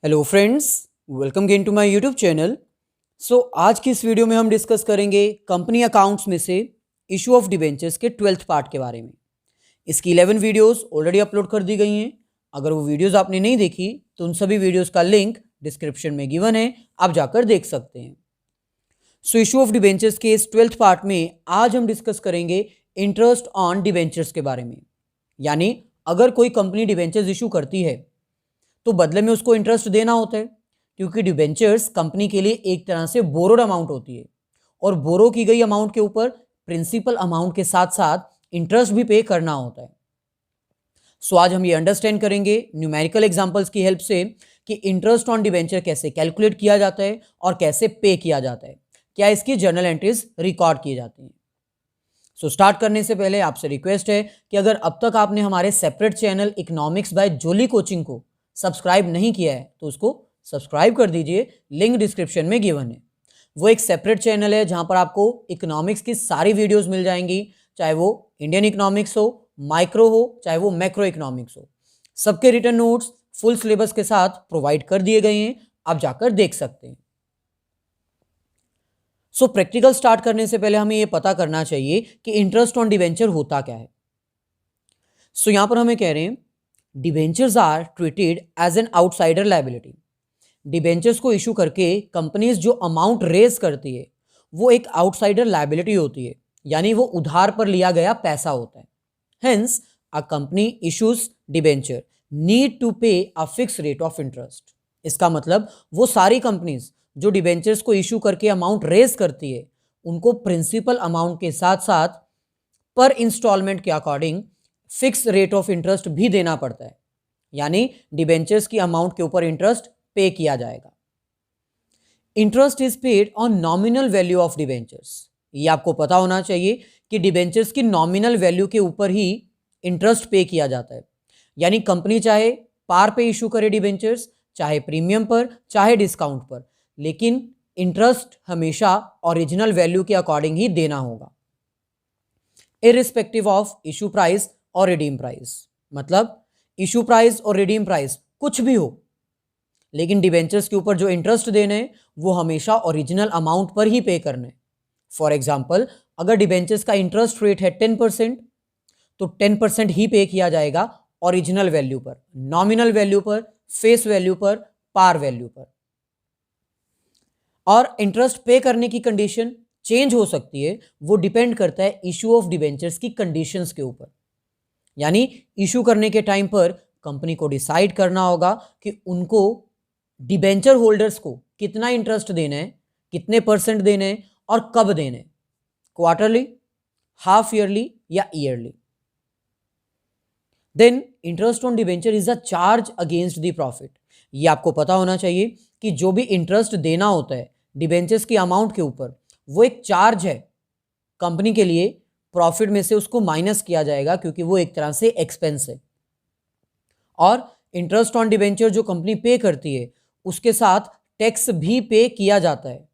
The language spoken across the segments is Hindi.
Hello friends, welcome again to my YouTube channel. आज की इस वीडियो में हम डिस्कस करेंगे कंपनी अकाउंट्स में से इशू ऑफ डिबेंचर्स के 12th पार्ट के बारे में। इसकी 11 वीडियोस ऑलरेडी अपलोड कर दी गई हैं। अगर वो वीडियोस आपने नहीं देखी तो उन सभी वीडियोस का लिंक डिस्क्रिप्शन में गिवन है, आप जाकर देख सकते हैं। इशू ऑफ डिबेंचर्स के इस 12th पार्ट में आज हम डिस्कस करेंगे इंटरेस्ट ऑन डिबेंचर्स के बारे में। यानी अगर कोई कंपनी डिबेंचर्स इशू करती है तो बदले में उसको इंटरेस्ट देना होता है, क्योंकि डिबेंचर्स कंपनी के लिए एक तरह से बोरोड अमाउंट होती है और बोरो की गई अमाउंट के ऊपर प्रिंसिपल अमाउंट के साथ साथ इंटरेस्ट भी पे करना होता है। आज हम ये अंडरस्टैंड करेंगे न्यूमेरिकल एग्जांपल्स की हेल्प से कि इंटरेस्ट ऑन डिबेंचर कैसे कैलकुलेट किया जाता है और कैसे पे किया जाता है, क्या इसकी जर्नल एंट्रीज रिकॉर्ड किए जाते हैं। स्टार्ट करने से पहले आपसे रिक्वेस्ट है कि अगर अब तक आपने हमारे सेपरेट चैनल इकोनॉमिक्स बाय जोली कोचिंग को सब्सक्राइब नहीं किया है तो उसको सब्सक्राइब कर दीजिए, लिंक डिस्क्रिप्शन में गिवन है। वो एक सेपरेट चैनल है जहां पर आपको इकोनॉमिक्स की सारी वीडियोस मिल जाएंगी, चाहे वो इंडियन इकोनॉमिक्स हो, माइक्रो हो, चाहे वो मैक्रो इकोनॉमिक्स हो। सबके रिटर्न नोट्स फुल सिलेबस के साथ प्रोवाइड कर दिए गए हैं, आप जाकर देख सकते हैं। प्रैक्टिकल स्टार्ट करने से पहले हमें यह पता करना चाहिए कि इंटरेस्ट ऑन डिवेंचर होता क्या है। यहां पर हमें कह रहे हैं debentures are treated as an outsider liability. Debentures को इशू करके कंपनीज जो अमाउंट रेज करती है वो एक आउटसाइडर लायबिलिटी होती है, यानी वो उधार पर लिया गया पैसा होता है। Hence a company issues debenture need to pay a fix rate of interest. इसका मतलब वो सारी कंपनीज जो डिबेंचर्स को इशू करके अमाउंट रेज करती है उनको प्रिंसिपल अमाउंट के साथ साथ पर इंस्टॉलमेंट के according fix rate of interest भी देना पड़ता है, यानी डिबेंचर्स की अमाउंट के ऊपर इंटरेस्ट पे किया जाएगा। Interest is paid on nominal value of debentures. ये आपको पता होना चाहिए कि डिबेंचर्स की नॉमिनल वैल्यू के ऊपर ही इंटरेस्ट पे किया जाता है। यानी कंपनी चाहे पार पे इशू करे डिबेंचर्स, चाहे प्रीमियम पर, चाहे डिस्काउंट पर, लेकिन इंटरेस्ट हमेशा ओरिजिनल वैल्यू के अकॉर्डिंग ही देना होगा, इररिस्पेक्टिव ऑफ इशू प्राइस और रिडीम प्राइस। मतलब इशू प्राइस और रिडीम प्राइस कुछ भी हो, लेकिन डिबेंचर्स के ऊपर जो इंटरेस्ट देने वो हमेशा ओरिजिनल अमाउंट पर ही पे करने। फॉर एग्जांपल, अगर डिबेंचर्स का इंटरेस्ट रेट है 10%, तो 10% ही पे किया जाएगा ओरिजिनल वैल्यू पर, नॉमिनल वैल्यू पर, फेस वैल्यू पर, पार वैल्यू पर। और इंटरेस्ट पे करने की कंडीशन चेंज हो सकती है, वो डिपेंड करता है इशू ऑफ डिबेंचर्स की कंडीशंस के ऊपर। यानी इशू करने के टाइम पर कंपनी को डिसाइड करना होगा कि उनको डिबेंचर होल्डर्स को कितना इंटरेस्ट देना है, कितने परसेंट देने हैं और कब देने, क्वार्टरली, हाफ ईयरली या yearly. Then interest on debenture is a charge against the profit. ये आपको पता होना चाहिए कि जो भी इंटरेस्ट देना होता है डिबेंचर्स की अमाउंट के ऊपर, वो एक चार्ज है कंपनी के लिए, प्रॉफिट में से उसको माइनस किया जाएगा क्योंकि वो एक तरह से एक्सपेंस है। और इंटरेस्ट ऑन डिबेंचर जो कंपनी पे करती है उसके साथ टैक्स भी पे किया जाता है।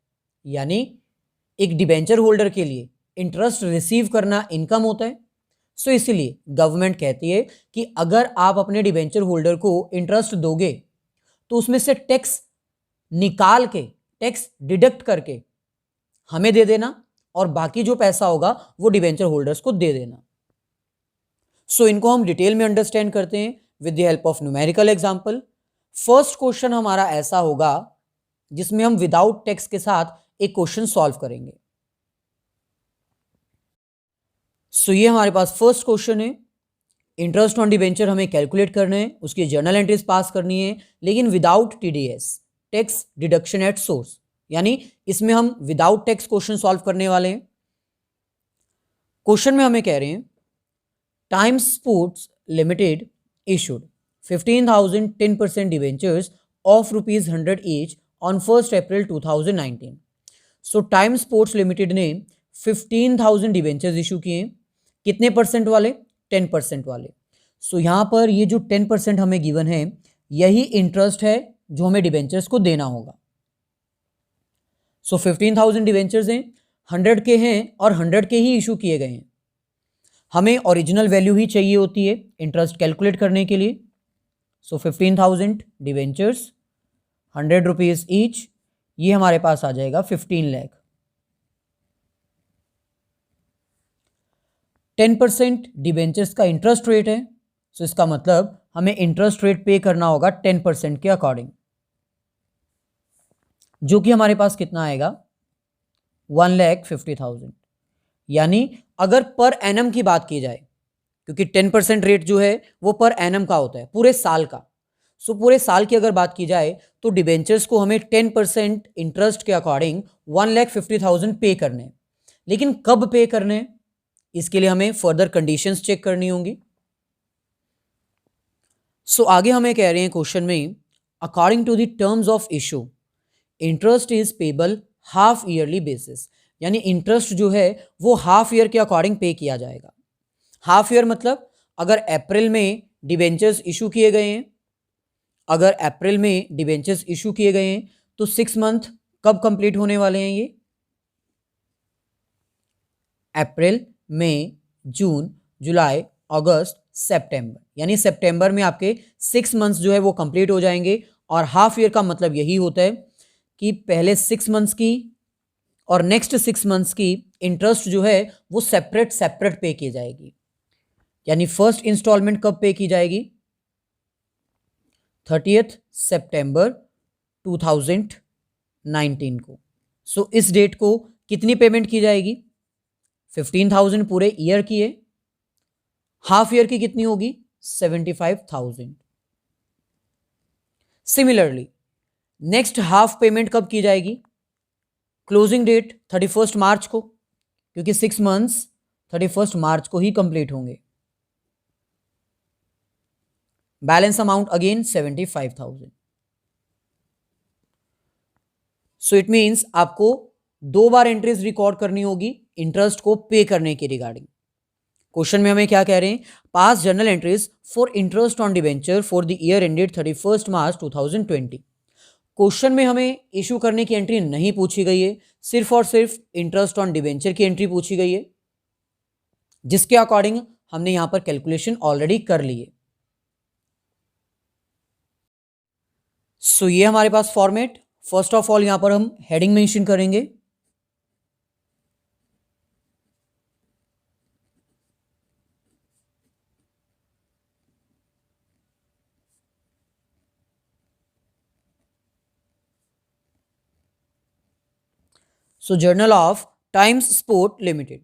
यानी एक डिबेंचर होल्डर के लिए इंटरेस्ट रिसीव करना इनकम होता है। इसीलिए गवर्नमेंट कहती है कि अगर आप अपने डिबेंचर होल्डर को इंटरेस्ट दोगे तो उसमें से टैक्स निकाल के, टैक्स डिडक्ट करके हमें दे देना और बाकी जो पैसा होगा वो डिबेंचर होल्डर्स को दे देना। इनको हम डिटेल में अंडरस्टैंड करते हैं with the help of numerical example. First question हमारा ऐसा होगा जिसमें हम विदाउट टैक्स के साथ एक क्वेश्चन सॉल्व करेंगे। ये हमारे पास फर्स्ट क्वेश्चन है। इंटरेस्ट ऑन डिबेंचर हमें कैलकुलेट करना है, उसकी जर्नल एंट्रीज पास करनी है, लेकिन without TDS, tax deduction at source. यानी इसमें हम विदाउट टैक्स क्वेश्चन सॉल्व करने वाले हैं। क्वेश्चन में हमें कह रहे हैं times sports limited issued 15,000 10% debentures of ₹100 each on 1st April 2019. Time sports limited ने 15,000 डिबेंचर्स इशू किए। कितने परसेंट वाले? 10% वाले। यहां पर ये जो 10% हमें गिवन है यही इंटरेस्ट है जो हमें डिबेंचर्स को देना होगा। 15,000 डिबेंचर्स हैं, 100 के हैं और 100 के ही इशू किए गए हैं। हमें ओरिजिनल वैल्यू ही चाहिए होती है इंटरेस्ट कैलकुलेट करने के लिए। 15,000 डिबेंचर्स ₹100 ईच, ये हमारे पास आ जाएगा 15 लाख। 10% डिबेंचर्स का इंटरेस्ट रेट है, सो इसका मतलब हमें इंटरेस्ट रेट पे करना होगा 10% के अकॉर्डिंग, जो कि हमारे पास कितना आएगा 1,50,000। यानी अगर पर एनम की बात की जाए, क्योंकि 10% रेट जो है वो पर एनम का होता है, पूरे साल का। सो पूरे साल की अगर बात की जाए तो डिबेंचर्स को हमें 10% इंटरेस्ट के अकॉर्डिंग 1,50,000 पे करने हैं। लेकिन कब पे करने हैं, इसके लिए हमें फर्दर कंडीशंस चेक करनी होंगी। सो आगे हमें कह रहे हैं क्वेश्चन में, according to the terms of issue interest is payable half yearly basis. यानी इंटरेस्ट जो है वो हाफ ईयर के अकॉर्डिंग पे किया जाएगा। हाफ ईयर मतलब अगर अप्रैल में डिबेंचर्स इशू किए गए हैं, अगर अप्रैल में डिबेंचर्स इशू किए गए हैं तो 6 मंथ कब कंप्लीट होने वाले हैं ये, अप्रैल, मई, जून, जुलाई, अगस्त, सितंबर। यानी सितंबर में आपके 6 मंथ्स जो है वो कंप्लीट हो जाएंगे। और हाफ ईयर का मतलब यही होता है कि पहले 6 मंथ्स की और नेक्स्ट 6 मंथ्स की इंटरेस्ट जो है वो सेपरेट सेपरेट पे की जाएगी। यानी फर्स्ट इंस्टॉलमेंट कब पे की जाएगी, 30 सितंबर 2019 को। सो इस डेट को कितनी पेमेंट की जाएगी, 15,000 पूरे ईयर की है। हाफ ईयर की कितनी होगी, 75,000। सिमिलरली नेक्स्ट हाफ पेमेंट कब की जाएगी, क्लोजिंग डेट 31 मार्च को, क्योंकि 6 मंथ्स 31 मार्च को ही कंप्लीट होंगे। Balance amount again 75,000। So it means आपको 2 बार एंट्रीज रिकॉर्ड करनी होगी इंटरेस्ट को पे करने के रिगार्डिंग। क्वेश्चन में हमें क्या कह रहे हैं, पास journal entries for interest on debenture for the year ended 31 March 2020। Question में हमें इशू करने की एंट्री नहीं पूछी गई है, सिर्फ और सिर्फ इंटरेस्ट ऑन डिबेंचर की एंट्री पूछी गई है, जिसके अकॉर्डिंग हमने यहां पर कैलकुलेशन ऑलरेडी कर ली है। सो ये हमारे पास फॉर्मेट, फर्स्ट ऑफ ऑल यहां पर हम हेडिंग मेंशन करेंगे। So journal of Times Sport Limited.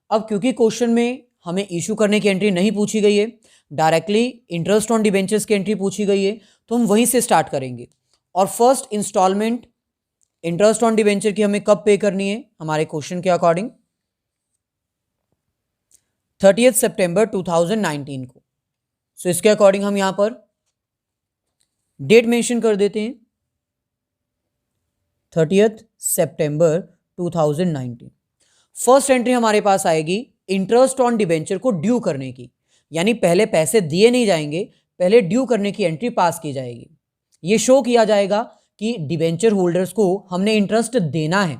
अब क्योंकि क्वेश्चन में हमें इशू करने की एंट्री नहीं पूछी गई है, डायरेक्टली इंटरेस्ट ऑन डिबेंचर्स की एंट्री पूछी गई है, तो हम वहीं से स्टार्ट करेंगे। और first instalment interest on debenture की हमें कब पे करनी है, हमारे क्वेश्चन के अकॉर्डिंग 30 सितंबर 2019 को। सो इसके अकॉर्डिंग हम यहां पर डेट मेंशन कर देते हैं 30 सितंबर 2019। फर्स्ट एंट्री हमारे पास आएगी इंटरेस्ट ऑन डिबेंचर को ड्यू करने की, यानी पहले पैसे दिए नहीं जाएंगे, पहले ड्यू करने की एंट्री पास की जाएगी। ये शो किया जाएगा कि डिबेंचर होल्डर्स को हमने इंटरेस्ट देना है,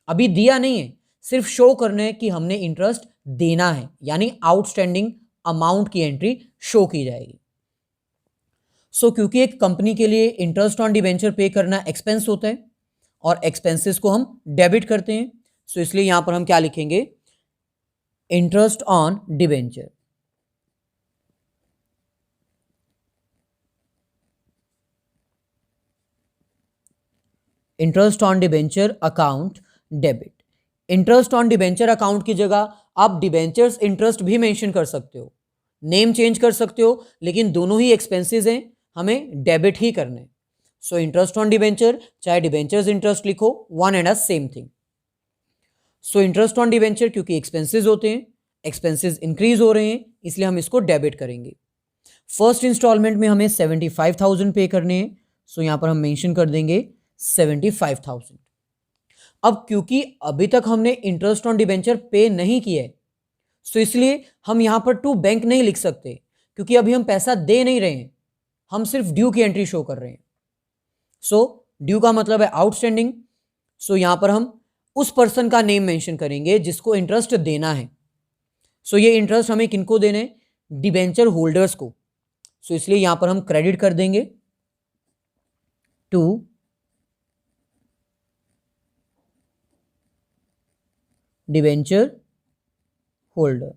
अभी दिया नहीं है, सिर्फ शो करने कि हमने इंटरेस्ट देना है, यानी आउटस्टैंडिंग अमाउंट की एंट्री शो की जाएगी। सो क्योंकि एक कंपनी के लिए इंटरेस्ट ऑन डिबेंचर पे करना एक्सपेंस होता है और एक्सपेंसेस को हम डेबिट करते हैं, सो इसलिए यहां पर हम क्या लिखेंगे, interest on debenture. Interest on debenture account debit. Interest on debenture account की जगह आप डिबेंचर्स इंटरेस्ट भी मेंशन कर सकते हो, नेम चेंज कर सकते हो, लेकिन दोनों ही एक्सपेंसेस हैं, हमें डेबिट ही करने। सो इंटरेस्ट ऑन डिबेंचर चाहे डिबेंचर्स इंटरेस्ट लिखो, one and same thing. So interest on debenture क्योंकि एक्सपेंसेस होते हैं, एक्सपेंसेस इंक्रीज हो रहे हैं, इसलिए हम इसको डेबिट करेंगे। फर्स्ट इंस्टॉलमेंट में हमें 75,000 पे करने हैं, सो यहां पर हम मेंशन कर देंगे 75,000। अब क्योंकि अभी तक हमने इंटरेस्ट ऑन डिबेंचर पे नहीं किया है, सो इसलिए हम यहां पर टू बैंक नहीं लिख सकते, क्योंकि अभी हम पैसा दे नहीं रहे हैं, हम सिर्फ ड्यू की एंट्री शो कर रहे हैं। सो ड्यू का मतलब है आउटस्टैंडिंग। सो यहां पर हम उस पर्सन का नेम मेंशन करेंगे जिसको इंटरेस्ट देना है। सो ये इंटरेस्ट हमें किनको देने, डिबेंचर होल्डर्स को। सो इसलिए यहां पर हम क्रेडिट कर देंगे टू डिबेंचर होल्डर।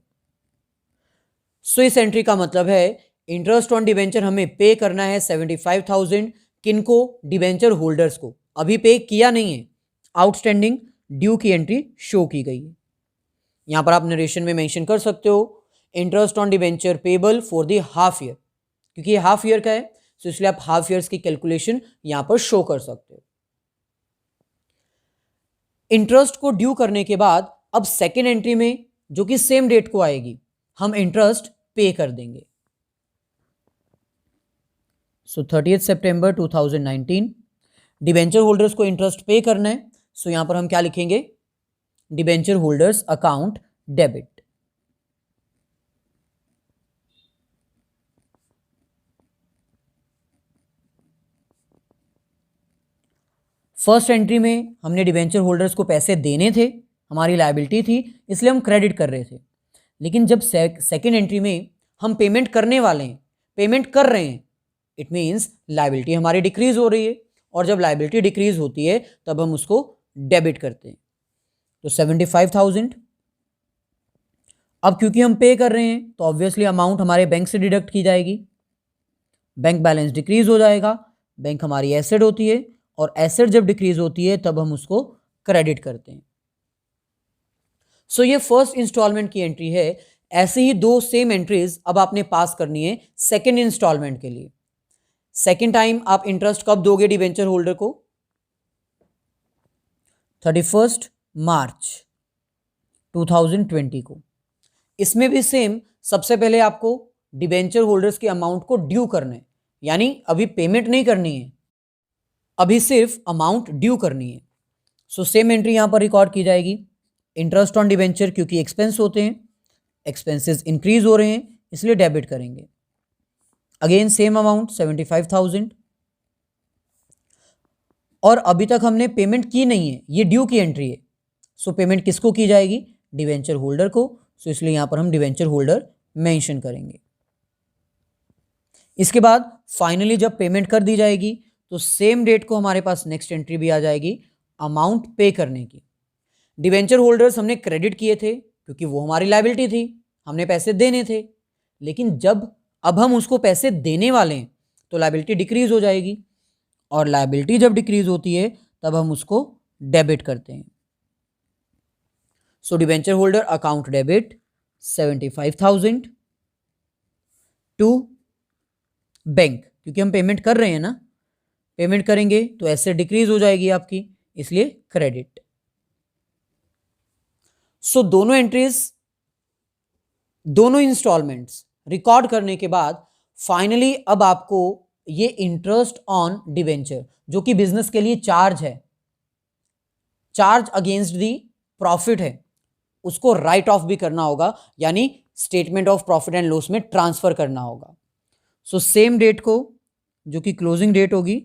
सो इस एंट्री का मतलब है इंटरेस्ट ऑन डिबेंचर हमें पे करना है 75,000 किनको, डिबेंचर होल्डर्स को। अभी पे किया नहीं है, आउटस्टैंडिंग ड्यू की एंट्री शो की गई है। यहां पर आप नरेशन में मेंशन कर सकते हो interest on debenture payable for the half year, क्योंकि ये हाफ ईयर का है तो इसलिए आप हाफ ईयर्स की कैलकुलेशन यहां पर शो कर सकते हो। इंटरेस्ट को ड्यू करने के बाद अब सेकेंड एंट्री में जो कि सेम डेट को आएगी, हम इंटरेस्ट पे कर देंगे। सो 30 सितंबर 2019 डिबेंचर होल्डर्स को इंटरेस्ट पे करना है। सो यहां पर हम क्या लिखेंगे, debenture holders account debit. First entry में हमने डिबेंचर होल्डर्स को पैसे देने थे, हमारी लायबिलिटी थी, इसलिए हम क्रेडिट कर रहे थे। लेकिन जब सेकेंड एंट्री में हम पेमेंट करने वाले हैं, पेमेंट कर रहे हैं, इट मीन्स लायबिलिटी हमारी डिक्रीज हो रही है, और जब लायबिलिटी डिक्रीज होती है तब हम उसको डेबिट करते हैं। तो 75,000, अब क्योंकि हम पे कर रहे हैं तो ऑब्वियसली अमाउंट हमारे बैंक से डिडक्ट की जाएगी, बैंक बैलेंस डिक्रीज हो जाएगा। बैंक हमारी एसेट होती है, और एसेट जब डिक्रीज होती है तब हम उसको क्रेडिट करते हैं। सो ये फर्स्ट इंस्टॉलमेंट की एंट्री है। ऐसे ही दो सेम एंट्रीज अब आपने पास करनी है सेकेंड इंस्टॉलमेंट के लिए। सेकेंड टाइम आप इंटरेस्ट कब दोगे डिबेंचर होल्डर को, 31 मार्च 2020 को। इसमें भी सेम, सबसे पहले आपको डिबेंचर होल्डर्स के अमाउंट को ड्यू करना है, यानी अभी पेमेंट नहीं करनी है, अभी सिर्फ अमाउंट ड्यू करनी है। सो सेम एंट्री यहां पर रिकॉर्ड की जाएगी, इंटरेस्ट ऑन डिबेंचर, क्योंकि एक्सपेंस होते हैं, एक्सपेंसेस इंक्रीज हो रहे हैं इसलिए डेबिट करेंगे। अगेन सेम अमाउंट 75,000, और अभी तक हमने पेमेंट की नहीं है, ये ड्यू की एंट्री है। सो पेमेंट किसको की जाएगी, डिबेंचर होल्डर को। सो इसलिए यहां पर हम डिबेंचर होल्डर मेंशन करेंगे। इसके बाद फाइनली जब पेमेंट कर दी जाएगी तो सेम डेट को हमारे पास नेक्स्ट एंट्री भी आ जाएगी अमाउंट पे करने की। डिबेंचर होल्डर्स हमने क्रेडिट किए थे क्योंकि वो हमारी लायबिलिटी थी, हमने पैसे देने थे, लेकिन जब अब हम उसको पैसे देने वाले हैं तो लायबिलिटी डिक्रीज हो जाएगी, और लायबिलिटी जब डिक्रीज होती है तब हम उसको डेबिट करते हैं। So debenture holder account debit 75,000 to bank, क्योंकि हम पेमेंट कर रहे हैं ना, पेमेंट करेंगे तो एसेट डिक्रीज हो जाएगी आपकी, इसलिए क्रेडिट। सो दोनों एंट्रीज, दोनों इंस्टॉलमेंट्स रिकॉर्ड करने के बाद फाइनली अब आपको ये इंटरेस्ट ऑन डिबेंचर जो कि बिजनेस के लिए चार्ज है, चार्ज अगेंस्ट दी प्रॉफिट है, उसको राइट ऑफ भी करना होगा, यानी statement of profit and loss में ट्रांसफर करना होगा। सो सेम डेट को, जो कि क्लोजिंग डेट होगी,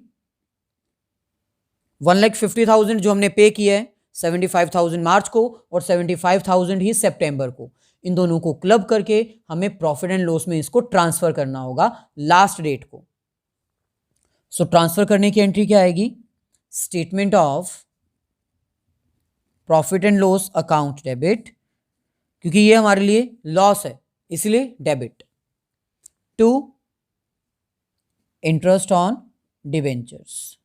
1,50,000 जो हमने पे किया है 75,000 मार्च को और 75,000 ही सितंबर को, इन दोनों को क्लब करके हमें प्रॉफिट एंड लॉस में इसको ट्रांसफर करना होगा लास्ट डेट को। सो ट्रांसफर करने की एंट्री क्या आएगी, statement of profit and loss account debit, क्योंकि ये हमारे लिए लॉस है इसलिए debit, to interest on debentures.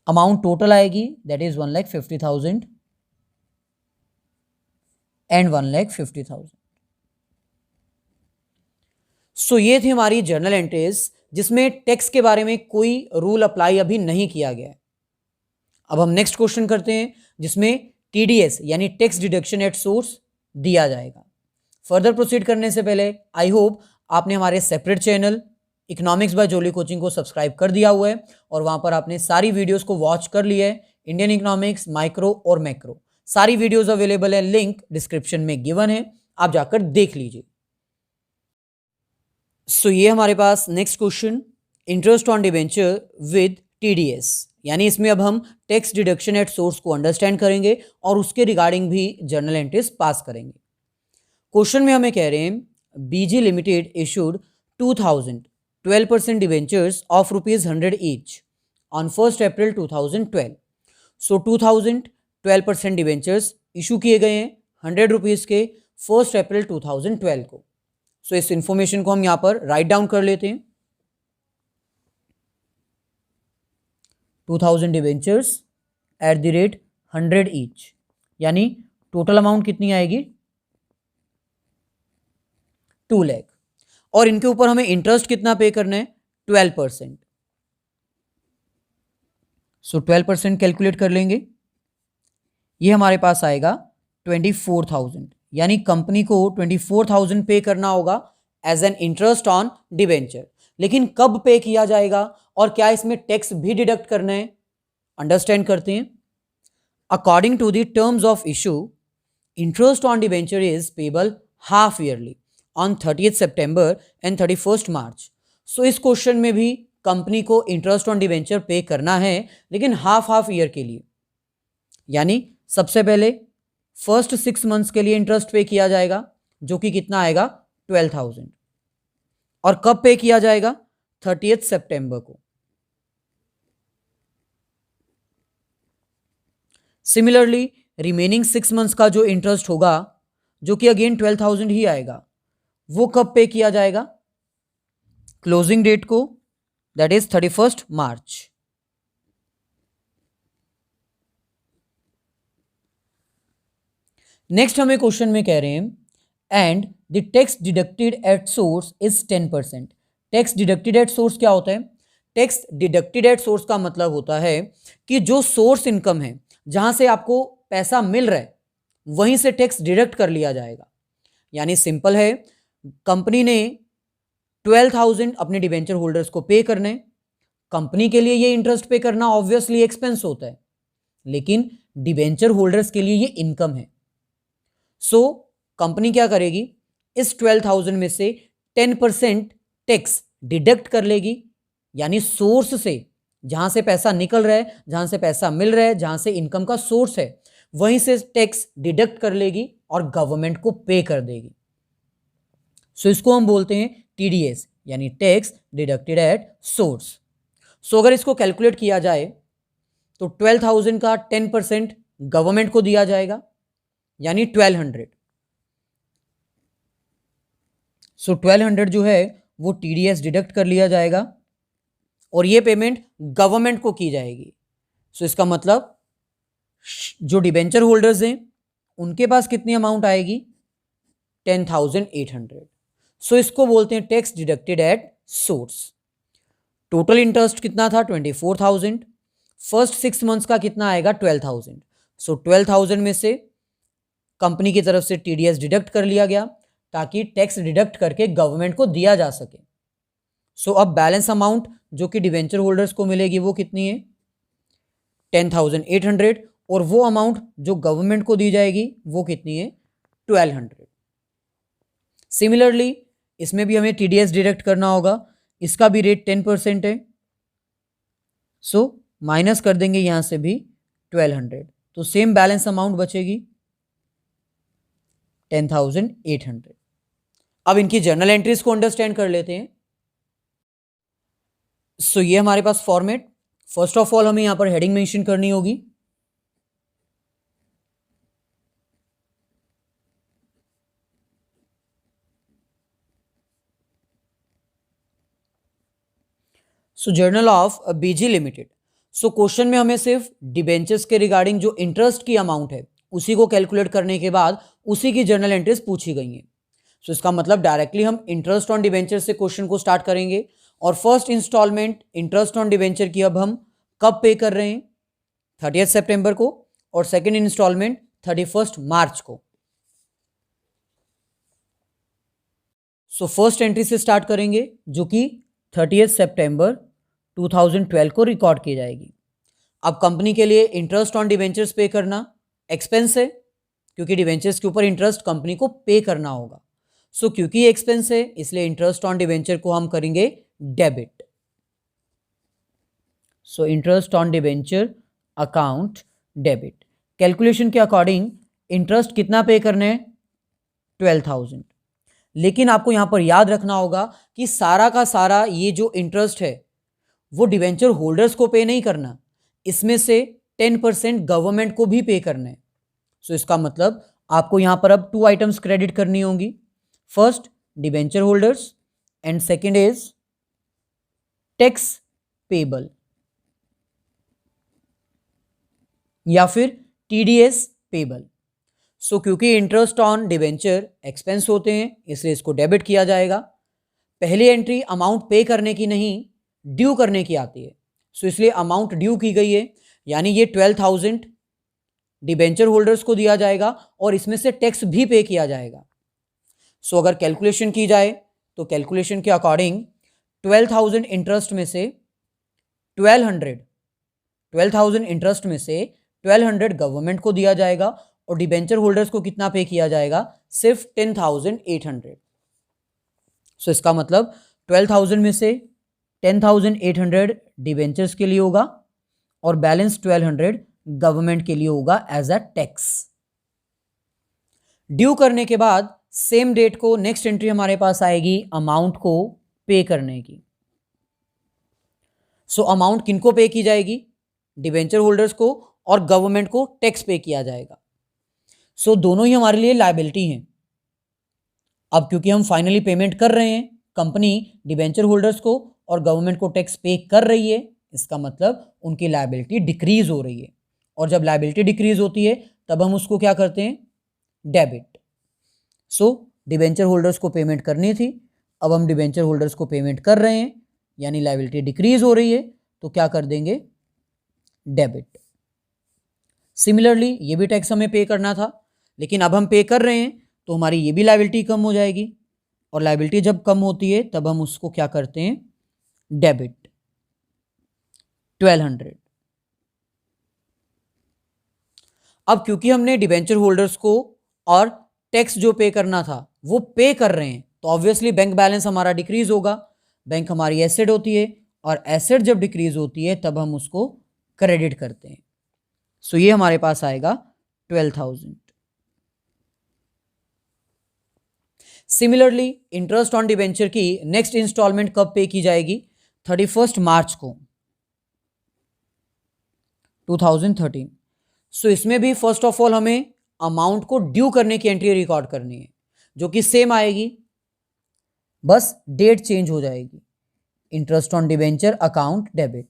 Amount total आएगी दैट इज 1,50,000 एंड 1,50,000। सो ये थी हमारी जर्नल एंट्रीज जिसमें टैक्स के बारे में कोई रूल अप्लाई अभी नहीं किया गया है। अब हम नेक्स्ट क्वेश्चन करते हैं जिसमें टीडीएस यानी टैक्स डिडक्शन एट सोर्स दिया जाएगा। फर्दर प्रोसीड करने से पहले आई होप आपने हमारे सेपरेट चैनल इकोनॉमिक्स बाय जोली कोचिंग को सब्सक्राइब कर दिया हुआ है और वहां पर आपने सारी वीडियोस को वॉच कर लिया है। इंडियन इकोनॉमिक्स, माइक्रो और मैक्रो सारी वीडियोस अवेलेबल है, लिंक डिस्क्रिप्शन में गिवन है, आप जाकर देख लीजिए। सो ये हमारे पास next question, interest on debenture with TDS, यानी इसमें अब हम टैक्स डिडक्शन एट सोर्स को अंडरस्टैंड करेंगे और उसके रिगार्डिंग भी जर्नल एंट्रीज पास करेंगे। क्वेश्चन में हमें कह रहे हैं BG limited issued 2000 12% debentures of ₹100 each on 1 April 2012। So 2000 12% debentures issue किए गए हैं 100 रुपीज़ के 1 अप्रैल 2012 को। सो इस इंफॉर्मेशन को हम यहाँ पर राइट डाउन कर लेते हैं। 2000 debentures at the rate 100 each, यानी टोटल अमाउंट कितनी आएगी 2 लाख। और इनके ऊपर हमें इंटरेस्ट कितना पे करना है 12%। सो 12% कैलकुलेट कर लेंगे, ये हमारे पास आएगा 24,000, यानी कंपनी को 24,000 पे करना होगा as an interest on debenture. लेकिन कब पे किया जाएगा और क्या इसमें टैक्स भी डिडक्ट करना है, अंडरस्टैंड करते हैं। According to the terms of issue, interest on debenture is payable half yearly on 30th सितंबर एंड 31st मार्च। सो इस क्वेश्चन में भी कंपनी को इंटरेस्ट ऑन डिवेंचर पे करना है, लेकिन हाफ ईयर के लिए, यानी सबसे पहले फर्स्ट 6 मंथ्स के लिए इंटरेस्ट पे किया जाएगा जो कि कितना आएगा 12,000। और कब पे किया जाएगा 30th सितंबर को। सिमिलरली रिमेनिंग 6 मंथ्स का जो इंटरेस्ट होगा, जो कि अगेन 12,000 ही आएगा, वो कब पे किया जाएगा क्लोजिंग डेट को, that is 31st March. Next हमें क्वेश्चन में कह रहे हैं and the tax deducted at source is 10%। Tax deducted at source क्या होता है? टैक्स डिडक्टेड एट सोर्स का मतलब होता है कि जो सोर्स इनकम है, जहां से आपको पैसा मिल रहा है, वहीं से टैक्स डिडक्ट कर लिया जाएगा। यानी सिंपल है, कंपनी ने 12,000 अपने डिवेंचर होल्डर्स को पे करने, कंपनी के लिए ये इंटरेस्ट पे करना ऑब्वियसली एक्सपेंस होता है, लेकिन डिवेंचर होल्डर्स के लिए ये इनकम है। सो कंपनी क्या करेगी, इस 12,000 में से 10% टैक्स डिडक्ट कर लेगी, यानी सोर्स से, जहां से पैसा निकल रहा है, जहां से पैसा मिल रहा है, जहां से इनकम का सोर्स है, वहीं से टैक्स डिडक्ट कर लेगी और गवर्नमेंट को पे कर देगी। सो इसको हम बोलते हैं टीडीएस, यानी टैक्स डिडक्टेड एट सोर्स। सो अगर इसको कैलकुलेट किया जाए तो 12,000 का 10% गवर्नमेंट को दिया जाएगा, यानी 1200। सो 1200 जो है वो टीडीएस डिडक्ट कर लिया जाएगा और ये पेमेंट गवर्नमेंट को की जाएगी। सो इसका मतलब जो डिबेंचर होल्डर्स हैं उनके पास कितनी अमाउंट आएगी 10,800। सो इसको बोलते हैं tax deducted at source. Total interest कितना था 24,000, फर्स्ट 6 मंथ्स का कितना आएगा 12,000। सो 12,000 में से कंपनी की तरफ से टीडीएस डिडक्ट कर लिया गया ताकि टैक्स डिडक्ट करके गवर्नमेंट को दिया जा सके। सो अब बैलेंस अमाउंट जो कि डिवेंचर होल्डर्स को मिलेगी वो कितनी है 10,800, और वो अमाउंट जो गवर्नमेंट को दी जाएगी वो कितनी है 1,200। सिमिलरली इसमें भी हमें टीडीएस डिडक्ट करना होगा, इसका भी रेट 10% है। सो माइनस कर देंगे यहां से भी 1,200, तो सेम बैलेंस अमाउंट बचेगी 10,800। अब इनकी जर्नल एंट्रीज को अंडरस्टैंड कर लेते हैं। सो ये हमारे पास फॉर्मेट, फर्स्ट ऑफ ऑल हमें यहां पर हेडिंग मेंशन करनी होगी। So journal of BG limited. So question में हमें सिर्फ डिबेंचर्स के रिगार्डिंग जो इंटरेस्ट की अमाउंट है उसी को कैलकुलेट करने के बाद उसी की जर्नल एंट्रीज पूछी गई हैं। सो इसका मतलब डायरेक्टली हम इंटरेस्ट ऑन डिबेंचर से क्वेश्चन को स्टार्ट करेंगे और first instalment interest on debenture की अब हम कब पे कर रहे हैं 30th सितंबर को, और सेकेंड इंस्टॉलमेंट 31st मार्च को। सो फर्स्ट एंट्री से स्टार्ट करेंगे जो कि 30th सितंबर 2012 को रिकॉर्ड की जाएगी। अब कंपनी के लिए इंटरेस्ट ऑन डिवेंचर्स पे करना एक्सपेंस है, क्योंकि डिवेंचर्स के ऊपर इंटरेस्ट कंपनी को पे करना होगा। सो क्योंकि ये एक्सपेंस है इसलिए इंटरेस्ट ऑन डिवेंचर को हम करेंगे debit. So interest on debenture account debit. Calculation के अकॉर्डिंग इंटरेस्ट कितना पे करना है 12,000, लेकिन आपको यहां पर याद रखना होगा कि सारा का सारा ये जो इंटरेस्ट है वो डिवेंचर होल्डर्स को पे नहीं करना, इसमें से 10% गवर्नमेंट को भी पे करना है। सो इसका मतलब आपको यहां पर अब 2 आइटम्स क्रेडिट करनी होंगी। First debenture holders and second is tax payable या फिर टीडीएस पेबल। सो क्योंकि इंटरेस्ट ऑन डिबेंचर एक्सपेंस होते हैं इसलिए इसको डेबिट किया जाएगा। पहली एंट्री अमाउंट पे करने की नहीं ड्यू करने की आती है, सो इसलिए अमाउंट ड्यू की गई है, यानी ये 12,000 डिबेंचर होल्डर्स को दिया जाएगा और इसमें से टैक्स भी पे किया जाएगा। सो अगर कैलकुलेशन की जाए तो कैलकुलेशन के अकॉर्डिंग 12,000 इंटरेस्ट में से 12,000 इंटरेस्ट में से 1200 गवर्नमेंट को दिया जाएगा और डिबेंचर होल्डर्स को कितना पे किया जाएगा, सिर्फ 10,800। सो इसका मतलब 12,000 में से 10,800 डिबेंचर्स के लिए होगा और बैलेंस 1200 गवर्नमेंट के लिए होगा एज अ टैक्स। ड्यू करने के बाद सेम डेट को नेक्स्ट एंट्री हमारे पास आएगी अमाउंट को पे करने की। सो अमाउंट किनको पे की जाएगी, डिबेंचर होल्डर्स को और गवर्नमेंट को टैक्स पे किया जाएगा। सो दोनों ही हमारे लिए लायबिलिटी हैं। अब क्योंकि हम फाइनली पेमेंट कर रहे हैं, कंपनी डिबेंचर होल्डर्स को और गवर्नमेंट को टैक्स पे कर रही है, इसका मतलब उनकी लायबिलिटी डिक्रीज हो रही है और जब लायबिलिटी डिक्रीज होती है तब हम उसको क्या करते हैं, डेबिट। सो डिबेंचर होल्डर्स को पेमेंट करनी थी, अब हम डिबेंचर होल्डर्स को पेमेंट कर रहे हैं यानी लायबिलिटी डिक्रीज हो रही है, तो क्या कर देंगे, डेबिट। सिमिलरली ये भी टैक्स हमें पे करना था लेकिन अब हम पे कर रहे हैं तो हमारी ये भी लायबिलिटी कम हो जाएगी और लायबिलिटी जब कम होती है तब हम उसको क्या करते हैं, डेबिट 1200। अब क्योंकि हमने डिबेंचर होल्डर्स को और टैक्स जो पे करना था वो पे कर रहे हैं तो ऑब्वियसली बैंक बैलेंस हमारा डिक्रीज होगा। बैंक हमारी एसेट होती है और एसेट जब डिक्रीज होती है तब हम उसको क्रेडिट करते हैं। सो ये हमारे पास आएगा 12,000। सिमिलरली इंटरेस्ट ऑन डिबेंचर की नेक्स्ट इंस्टॉलमेंट कब पे की जाएगी, 31 मार्च को 2013। सो इसमें भी फर्स्ट ऑफ ऑल हमें अमाउंट को ड्यू करने की एंट्री रिकॉर्ड करनी है जो कि सेम आएगी, बस डेट चेंज हो जाएगी। Interest on debenture account debit,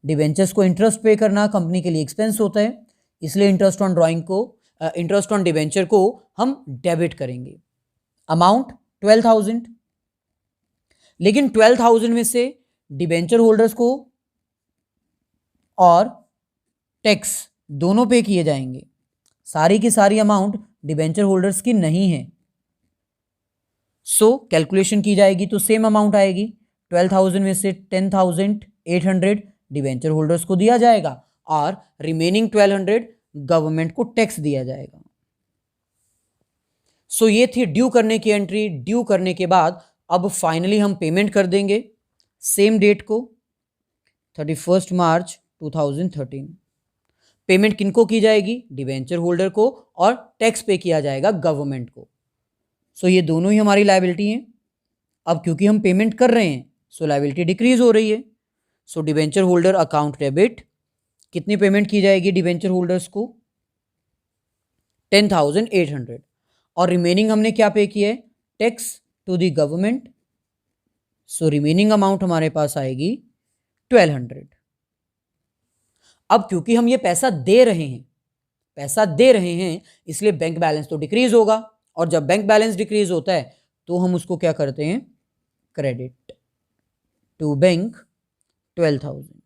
debentures को इंटरेस्ट पे करना कंपनी के लिए एक्सपेंस होता है इसलिए इंटरेस्ट ऑन डिबेंचर को हम डेबिट करेंगे। अमाउंट 12,000, लेकिन 12,000 में से डिबेंचर होल्डर्स को और टैक्स दोनों पे किए जाएंगे, सारी की सारी अमाउंट डिबेंचर होल्डर्स की नहीं है। सो कैलकुलेशन की जाएगी तो सेम अमाउंट आएगी, 12,000 में से 10,800 डिबेंचर होल्डर्स को दिया जाएगा और रिमेनिंग 1200 गवर्नमेंट को टैक्स दिया जाएगा। सो ये थी ड्यू करने की एंट्री। ड्यू करने के बाद अब फाइनली हम पेमेंट कर देंगे सेम डेट को 31 मार्च 2013। पेमेंट किनको की जाएगी, डिबेंचर होल्डर को और टैक्स पे किया जाएगा गवर्नमेंट को। सो ये दोनों ही हमारी लायबिलिटी हैं। अब क्योंकि हम पेमेंट कर रहे हैं सो लायबिलिटी डिक्रीज हो रही है। सो डिबेंचर होल्डर अकाउंट डेबिट, कितनी पेमेंट की जाएगी डिबेंचर होल्डर्स को, 10,800 और रिमेनिंग हमने क्या पे किया है, tax to the government. So remaining amount हमारे पास आएगी 1200। अब क्योंकि हम ये पैसा दे रहे हैं इसलिए बैंक बैलेंस तो डिक्रीज होगा और जब बैंक बैलेंस डिक्रीज होता है तो हम उसको क्या करते हैं, क्रेडिट टू बैंक 12,000।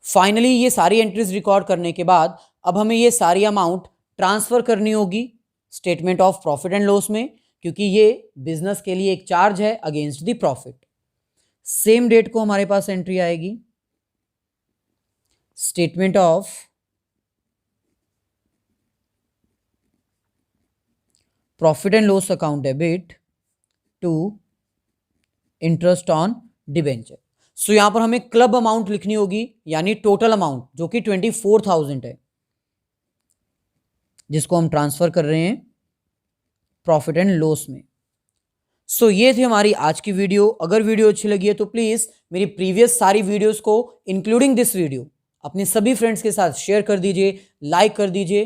फाइनली ये सारी एंट्रीज रिकॉर्ड करने के बाद अब हमें ये सारी अमाउंट ट्रांसफर करनी होगी statement of profit and loss में, क्योंकि ये बिजनेस के लिए एक चार्ज है against the profit. Same date को हमारे पास एंट्री आएगी statement of profit and loss account debit to interest on debenture. So यहां पर हमें क्लब अमाउंट लिखनी होगी यानी टोटल अमाउंट जो कि 24,000 है जिसको हम ट्रांसफर कर रहे हैं प्रॉफिट एंड लॉस में। सो ये थी हमारी आज की वीडियो। अगर वीडियो अच्छी लगी है तो प्लीज मेरी प्रीवियस सारी वीडियोस को इंक्लूडिंग दिस वीडियो अपने सभी फ्रेंड्स के साथ शेयर कर दीजिए, लाइक कर दीजिए,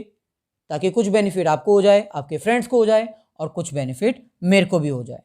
ताकि कुछ बेनिफिट आपको हो जाए, आपके फ्रेंड्स को हो जाए और कुछ बेनिफिट मेरे को भी हो जाए।